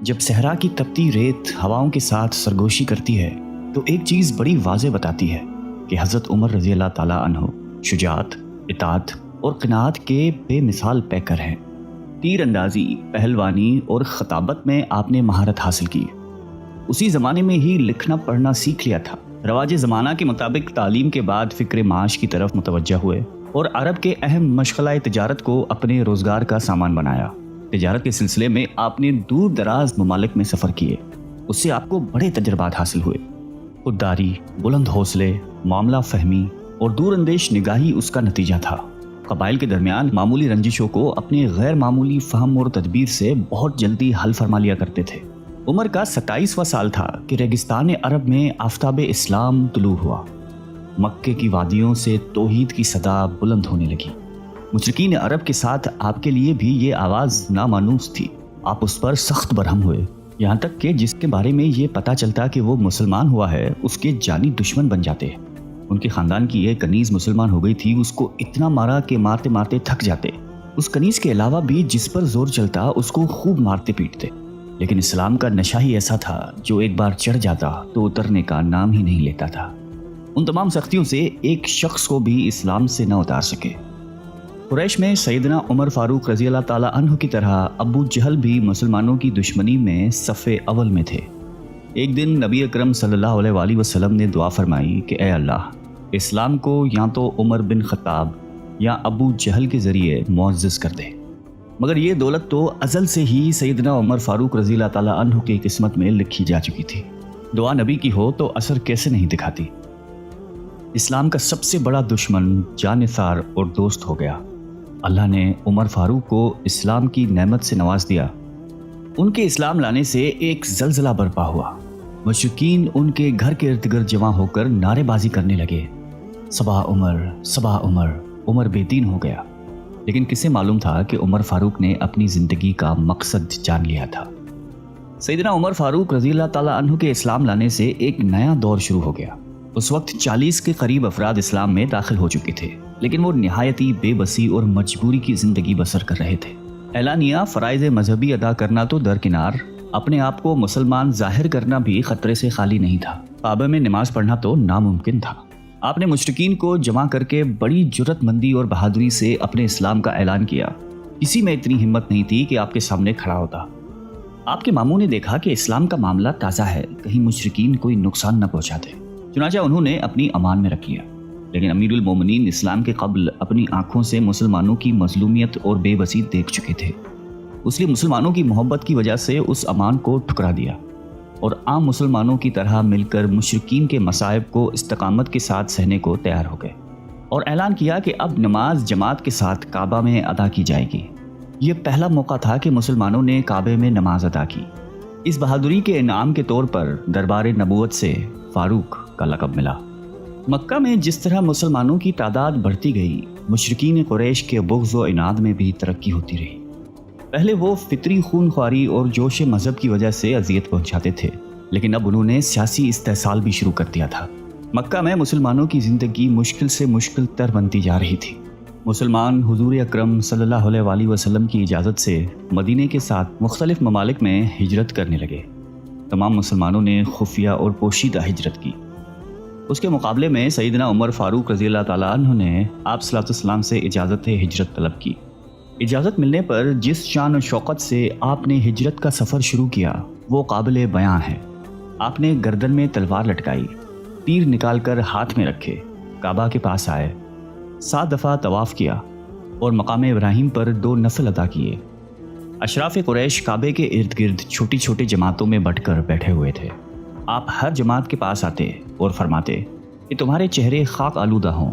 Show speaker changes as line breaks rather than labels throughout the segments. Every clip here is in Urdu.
جب صحرا کی تپتی ریت ہواؤں کے ساتھ سرگوشی کرتی ہے تو ایک چیز بڑی واضح بتاتی ہے کہ حضرت عمر رضی اللہ تعالیٰ عنہ شجاعت، اطاعت اور قناعت کے بے مثال پیکر ہیں۔ تیر اندازی، پہلوانی اور خطابت میں آپ نے مہارت حاصل کی۔ اسی زمانے میں ہی لکھنا پڑھنا سیکھ لیا تھا۔ رواج زمانہ کے مطابق تعلیم کے بعد فکر معاش کی طرف متوجہ ہوئے اور عرب کے اہم مشغلہ تجارت کو اپنے روزگار کا سامان بنایا۔ تجارت کے سلسلے میں آپ نے دور دراز ممالک میں سفر کیے۔ اس سے آپ کو بڑے تجربات حاصل ہوئے۔ خودداری، بلند حوصلے، معاملہ فہمی اور دور اندیش نگاہی اس کا نتیجہ تھا۔ قبائل کے درمیان معمولی رنجشوں کو اپنے غیر معمولی فہم اور تدبیر سے بہت جلدی حل فرما لیا کرتے تھے۔ عمر کا 27واں سال تھا کہ ریگستان عرب میں آفتاب اسلام طلوع ہوا۔ مکے کی وادیوں سے توحید کی صدا بلند ہونے لگی۔ مشرکین عرب کے ساتھ آپ کے لیے بھی یہ آواز نامانوس تھی۔ آپ اس پر سخت برہم ہوئے، یہاں تک کہ جس کے بارے میں یہ پتا چلتا کہ وہ مسلمان ہوا ہے اس کے جانی دشمن بن جاتے۔ ان کے خاندان کی ایک کنیز مسلمان ہو گئی تھی، اس کو اتنا مارا کہ مارتے مارتے تھک جاتے۔ اس کنیز کے علاوہ بھی جس پر زور چلتا اس کو خوب مارتے پیٹتے۔ لیکن اسلام کا نشہ ہی ایسا تھا جو ایک بار چڑھ جاتا تو اترنے کا نام ہی نہیں لیتا تھا۔ ان تمام سختیوں سے ایک شخص کو بھی اسلام سے نہ اتار سکے۔ قریش میں سیدنا عمر فاروق رضی اللہ تعالیٰ عنہ کی طرح ابو جہل بھی مسلمانوں کی دشمنی میں صف اول میں تھے۔ ایک دن نبی اکرم صلی اللہ علیہ وآلہ وسلم نے دعا فرمائی کہ اے اللہ، اسلام کو یا تو عمر بن خطاب یا ابو جہل کے ذریعے معزز کر دے۔ مگر یہ دولت تو ازل سے ہی سیدنا عمر فاروق رضی اللہ تعالیٰ عنہ کی قسمت میں لکھی جا چکی تھی۔ دعا نبی کی ہو تو اثر کیسے نہیں دکھاتی۔ اسلام کا سب سے بڑا دشمن جانثار اور دوست ہو گیا۔ اللہ نے عمر فاروق کو اسلام کی نعمت سے نواز دیا۔ ان کے اسلام لانے سے ایک زلزلہ برپا ہوا۔ مشرکین ان کے گھر کے ارد گرد جمع ہو کر نعرے بازی کرنے لگے، صبا عمر، صبا عمر۔ عمر بے دین ہو گیا، لیکن کسے معلوم تھا کہ عمر فاروق نے اپنی زندگی کا مقصد جان لیا تھا۔ سیدنا عمر فاروق رضی اللہ تعالیٰ عنہ کے اسلام لانے سے ایک نیا دور شروع ہو گیا۔ اس وقت 40 کے قریب افراد اسلام میں داخل ہو چکے تھے، لیکن وہ نہایتی بے بسی اور مجبوری کی زندگی بسر کر رہے تھے۔ اعلانیہ فرائض مذہبی ادا کرنا تو درکنار، اپنے آپ کو مسلمان ظاہر کرنا بھی خطرے سے خالی نہیں تھا۔ کعبہ میں نماز پڑھنا تو ناممکن تھا۔ آپ نے مشرکین کو جمع کر کے بڑی جرأت مندی اور بہادری سے اپنے اسلام کا اعلان کیا۔ کسی میں اتنی ہمت نہیں تھی کہ آپ کے سامنے کھڑا ہوتا۔ آپ کے ماموں نے دیکھا کہ اسلام کا معاملہ تازہ ہے، کہیں مشرکین کوئی نقصان نہ پہنچا دے، چنانچہ انہوں نے اپنی امان میں رکھ لیا۔ لیکن امیر المومنین اسلام کے قبل اپنی آنکھوں سے مسلمانوں کی مظلومیت اور بے بسی دیکھ چکے تھے، اس لیے مسلمانوں کی محبت کی وجہ سے اس امان کو ٹھکرا دیا اور عام مسلمانوں کی طرح مل کر مشرکین کے مصائب کو استقامت کے ساتھ سہنے کو تیار ہو گئے، اور اعلان کیا کہ اب نماز جماعت کے ساتھ کعبہ میں ادا کی جائے گی۔ یہ پہلا موقع تھا کہ مسلمانوں نے کعبے میں نماز ادا کی۔ اس بہادری کے انعام کے طور پر دربار نبوت سے فاروق کا لقب ملا۔ مکہ میں جس طرح مسلمانوں کی تعداد بڑھتی گئی، مشرکین قریش کے بغض و عناد میں بھی ترقی ہوتی رہی۔ پہلے وہ فطری خون خواری اور جوش مذہب کی وجہ سے اذیت پہنچاتے تھے، لیکن اب انہوں نے سیاسی استحصال بھی شروع کر دیا تھا۔ مکہ میں مسلمانوں کی زندگی مشکل سے مشکل تر بنتی جا رہی تھی۔ مسلمان حضور اکرم صلی اللہ علیہ وآلہ وسلم کی اجازت سے مدینے کے ساتھ مختلف ممالک میں ہجرت کرنے لگے۔ تمام مسلمانوں نے خفیہ اور پوشیدہ ہجرت کی۔ اس کے مقابلے میں سیدنا عمر فاروق رضی اللہ تعالیٰ عنہ نے آپ صلی اللہ علیہ وسلم سے اجازت ہجرت طلب کی۔ اجازت ملنے پر جس شان و شوقت سے آپ نے ہجرت کا سفر شروع کیا وہ قابل بیان ہے۔ آپ نے گردن میں تلوار لٹکائی، تیر نکال کر ہاتھ میں رکھے، کعبہ کے پاس آئے، 7 دفعہ طواف کیا اور مقام ابراہیم پر 2 نفل ادا کیے۔ اشراف قریش کعبے کے ارد گرد چھوٹی چھوٹی جماعتوں میں بٹ کر بیٹھے ہوئے تھے۔ آپ ہر جماعت کے پاس آتے اور فرماتے کہ تمہارے چہرے خاک آلودہ ہوں،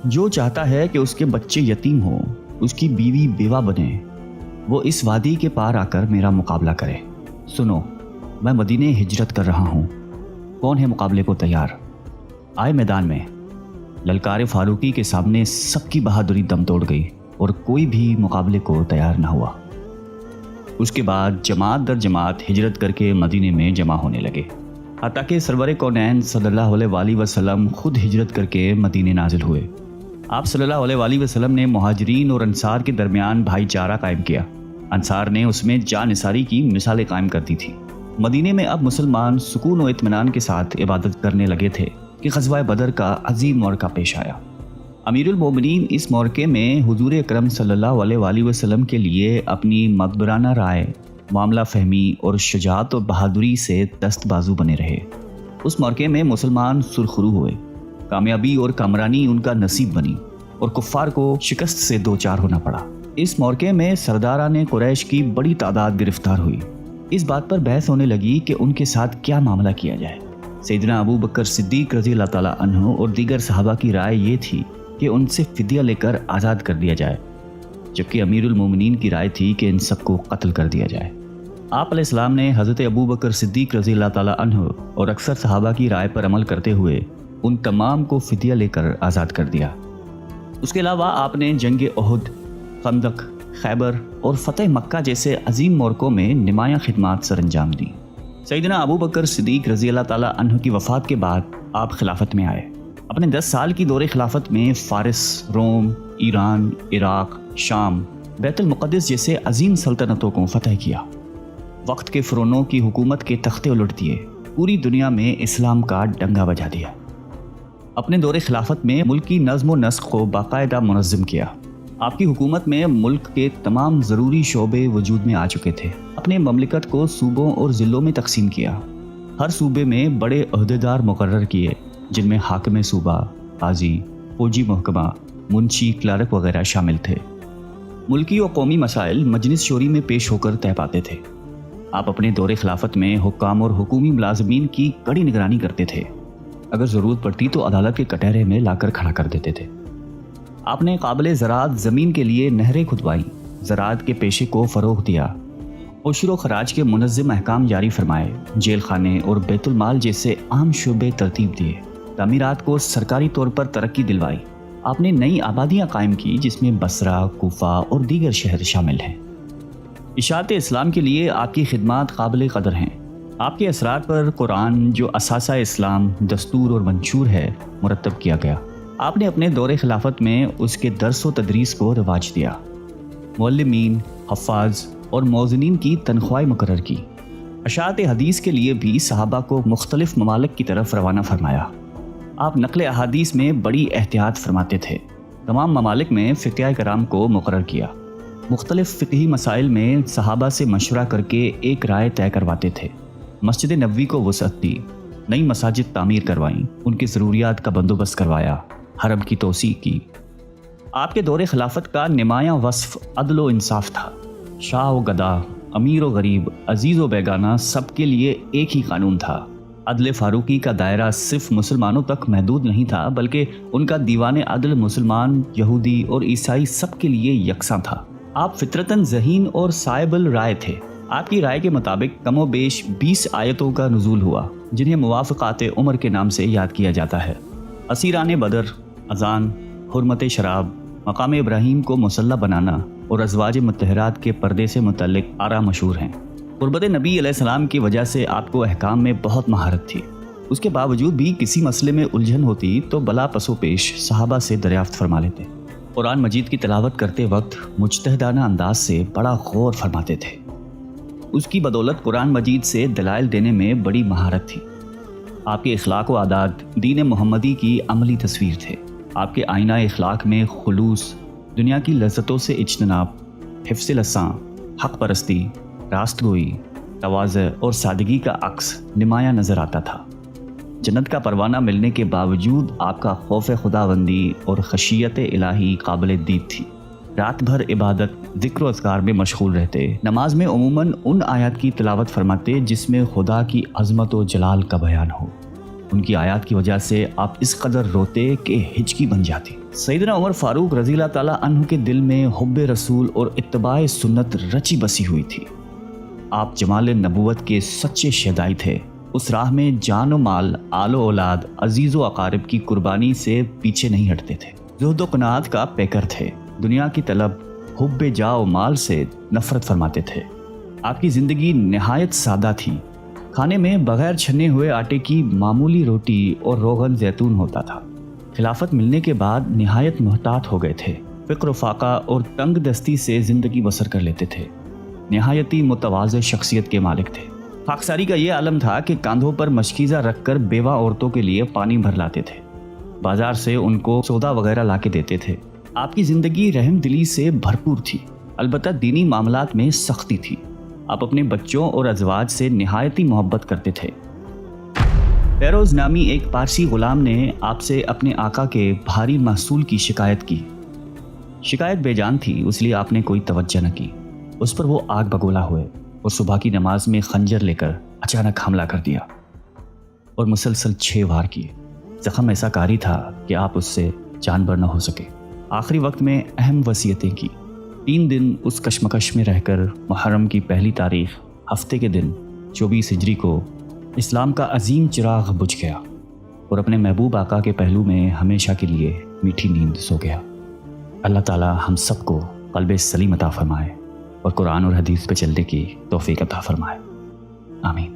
جو چاہتا ہے کہ اس کے بچے یتیم ہوں، اس کی بیوی بیوہ بنے، وہ اس وادی کے پار آ کر میرا مقابلہ کرے۔ سنو، میں مدینے ہجرت کر رہا ہوں، کون ہے مقابلے کو تیار؟ آئے میدان میں۔ للکار فاروقی کے سامنے سب کی بہادری دم توڑ گئی اور کوئی بھی مقابلے کو تیار نہ ہوا۔ اس کے بعد جماعت در جماعت ہجرت کر کے مدینے میں جمع ہونے لگے، حتیٰ کہ سرور کونین صلی اللہ علیہ وآلہ وسلم خود ہجرت کر کے مدینے نازل ہوئے۔ آپ صلی اللہ علیہ وآلہ وسلم نے مہاجرین اور انصار کے درمیان بھائی چارہ قائم کیا۔ انصار نے اس میں جانثاری کی مثالیں قائم کر دی تھی۔ مدینے میں اب مسلمان سکون و اطمینان کے ساتھ عبادت کرنے لگے تھے کہ غزوہ بدر کا عظیم موقع پیش آیا۔ امیر المومنین اس موقع میں حضور اکرم صلی اللہ علیہ وآلہ وسلم کے لیے اپنی مدبرانہ رائے، معاملہ فہمی اور شجاعت و بہادری سے دست بازو بنے رہے۔ اس موقع میں مسلمان سرخرو ہوئے، کامیابی اور کامرانی ان کا نصیب بنی اور کفار کو شکست سے دوچار ہونا پڑا۔ اس موقع میں سرداران قریش کی بڑی تعداد گرفتار ہوئی۔ اس بات پر بحث ہونے لگی کہ ان کے ساتھ کیا معاملہ کیا جائے۔ سیدنا ابو بکر صدیق رضی اللہ تعالیٰ عنہ اور دیگر صحابہ کی رائے یہ تھی کہ ان سے فدیہ لے کر آزاد کر دیا جائے، جبکہ امیر المومنین کی رائے تھی کہ ان سب کو قتل کر دیا جائے۔ آپ علیہ السلام نے حضرت ابو بکر صدیق رضی اللہ تعالیٰ عنہ اور اکثر صحابہ کی رائے پر عمل کرتے ہوئے ان تمام کو فدیہ لے کر آزاد کر دیا۔ اس کے علاوہ آپ نے جنگ احد، خندق، خیبر اور فتح مکہ جیسے عظیم موقعوں میں نمایاں خدمات سر انجام دی۔ سیدنا ابو بکر صدیق رضی اللہ تعالیٰ عنہ کی وفات کے بعد آپ خلافت میں آئے۔ اپنے 10 سال کی دور خلافت میں فارس، روم، ایران، عراق، شام، بیت المقدس جیسے عظیم سلطنتوں کو فتح کیا۔ وقت کے فرعونوں کی حکومت کے تختے الٹ دیے، پوری دنیا میں اسلام کا ڈنگا بجا دیا۔ اپنے دور خلافت میں ملک کی نظم و نسق کو باقاعدہ منظم کیا۔ آپ کی حکومت میں ملک کے تمام ضروری شعبے وجود میں آ چکے تھے۔ اپنے مملکت کو صوبوں اور ضلعوں میں تقسیم کیا۔ ہر صوبے میں بڑے عہدیدار مقرر کیے، جن میں حاکم صوبہ، قاضی، فوجی محکمہ، منشی، کلرک وغیرہ شامل تھے۔ ملکی و قومی مسائل مجلس شوری میں پیش ہو کر طے پاتے تھے۔ آپ اپنے دور خلافت میں حکام اور حکومی ملازمین کی کڑی نگرانی کرتے تھے۔ اگر ضرورت پڑتی تو عدالت کے کٹہرے میں لا کر کھڑا کر دیتے تھے۔ آپ نے قابل زراعت زمین کے لیے نہریں کھدوائیں، زراعت کے پیشے کو فروغ دیا، عشر و خراج کے منظم احکام جاری فرمائے، جیل خانے اور بیت المال جیسے عام شعبے ترتیب دیے، تعمیرات کو سرکاری طور پر ترقی دلوائی۔ آپ نے نئی آبادیاں قائم کی جس میں بصرہ، کوفہ اور دیگر شہر شامل ہیں۔ اشاعت اسلام کے لیے آپ کی خدمات قابل قدر ہیں۔ آپ کے اثرات پر قرآن، جو اساسہ اسلام، دستور اور منشور ہے، مرتب کیا گیا۔ آپ نے اپنے دور خلافت میں اس کے درس و تدریس کو رواج دیا، معلمین، حفاظ اور موزنین کی تنخواہیں مقرر کی۔ اشاعت حدیث کے لیے بھی صحابہ کو مختلف ممالک کی طرف روانہ فرمایا۔ آپ نقل احادیث میں بڑی احتیاط فرماتے تھے۔ تمام ممالک میں فقیہ کرام کو مقرر کیا۔ مختلف فقہی مسائل میں صحابہ سے مشورہ کر کے ایک رائے طے کرواتے تھے۔ مسجد نبوی کو وسعت دی، نئی مساجد تعمیر کروائیں، ان کی ضروریات کا بندوبست کروایا، حرم کی توسیع کی۔ آپ کے دور خلافت کا نمایاں وصف عدل و انصاف تھا۔ شاہ و گدا، امیر و غریب، عزیز و بیگانہ، سب کے لیے ایک ہی قانون تھا۔ عدل فاروقی کا دائرہ صرف مسلمانوں تک محدود نہیں تھا، بلکہ ان کا دیوان عدل مسلمان، یہودی اور عیسائی سب کے لیے یکساں تھا۔ آپ فطرتاً ذہین اور صائب الرائے تھے۔ آپ کی رائے کے مطابق کم و بیش 20 آیتوں کا نزول ہوا، جنہیں موافقات عمر کے نام سے یاد کیا جاتا ہے۔ اسیران بدر، اذان، حرمت شراب، مقام ابراہیم کو مسلح بنانا اور ازواج مطہرات کے پردے سے متعلق آرا مشہور ہیں۔ قربت نبی علیہ السلام کی وجہ سے آپ کو احکام میں بہت مہارت تھی۔ اس کے باوجود بھی کسی مسئلے میں الجھن ہوتی تو بلا پسو پیش صحابہ سے دریافت فرما لیتے۔ قرآن مجید کی تلاوت کرتے وقت مجتہدانہ انداز سے بڑا غور فرماتے تھے۔ اس کی بدولت قرآن مجید سے دلائل دینے میں بڑی مہارت تھی۔ آپ کے اخلاق و عادات دین محمدی کی عملی تصویر تھے۔ آپ کے آئینہ اخلاق میں خلوص، دنیا کی لذتوں سے اجتناب، حفظ لساں، حق پرستی، راست گوئی، تواضع اور سادگی کا عکس نمایاں نظر آتا تھا۔ جنت کا پروانہ ملنے کے باوجود آپ کا خوف خداوندی اور خشیت الہی قابل دید تھی۔ رات بھر عبادت، ذکر و اذکار میں مشغول رہتے۔ نماز میں عموماً ان آیات کی تلاوت فرماتے جس میں خدا کی عظمت و جلال کا بیان ہو۔ ان کی آیات کی وجہ سے آپ اس قدر روتے کہ ہچکی بن جاتی۔ سیدنا عمر فاروق رضی اللہ تعالیٰ عنہ کے دل میں حب رسول اور اتباع سنت رچی بسی ہوئی تھی۔ آپ جمال نبوت کے سچے شہدائی تھے۔ اس راہ میں جان و مال، آل و اولاد، عزیز و اقارب کی قربانی سے پیچھے نہیں ہٹتے تھے۔ زہد و قناعت کا پیکر تھے۔ دنیا کی طلب، حب جاہ و مال سے نفرت فرماتے تھے۔ آپ کی زندگی نہایت سادہ تھی۔ کھانے میں بغیر چھنے ہوئے آٹے کی معمولی روٹی اور روغن زیتون ہوتا تھا۔ خلافت ملنے کے بعد نہایت محتاط ہو گئے تھے۔ فقر و فاقہ اور تنگ دستی سے زندگی بسر کر لیتے تھے۔ نہایتی متواضع شخصیت کے مالک تھے۔ خاکساری کا یہ عالم تھا کہ کاندھوں پر مشکیزہ رکھ کر بیوہ عورتوں کے لیے پانی بھر لاتے تھے، بازار سے ان کو سودا وغیرہ لا کے دیتے تھے۔ آپ کی زندگی رحم دلی سے بھرپور تھی، البتہ دینی معاملات میں سختی تھی۔ آپ اپنے بچوں اور ازواج سے نہایتی محبت کرتے تھے۔ فیروز نامی ایک پارسی غلام نے آپ سے اپنے آقا کے بھاری محصول کی شکایت کی۔ شکایت بے جان تھی، اس لیے آپ نے کوئی توجہ نہ کی۔ اس پر وہ آگ بگولا ہوئے اور صبح کی نماز میں خنجر لے کر اچانک حملہ کر دیا اور مسلسل 6 وار کیے۔ زخم ایسا کاری تھا کہ آپ اس سے جان بر نہ ہو سکے۔ آخری وقت میں اہم وصیتیں کی۔ 3 دن اس کشمکش میں رہ کر محرم کی پہلی تاریخ ہفتے کے دن 24 ہجری کو اسلام کا عظیم چراغ بجھ گیا اور اپنے محبوب آقا کے پہلو میں ہمیشہ کے لیے میٹھی نیند سو گیا۔ اللہ تعالی ہم سب کو قلب سلیم عطا فرمائے اور قرآن اور حدیث پہ چلنے کی توفیق عطا فرمائے، آمین۔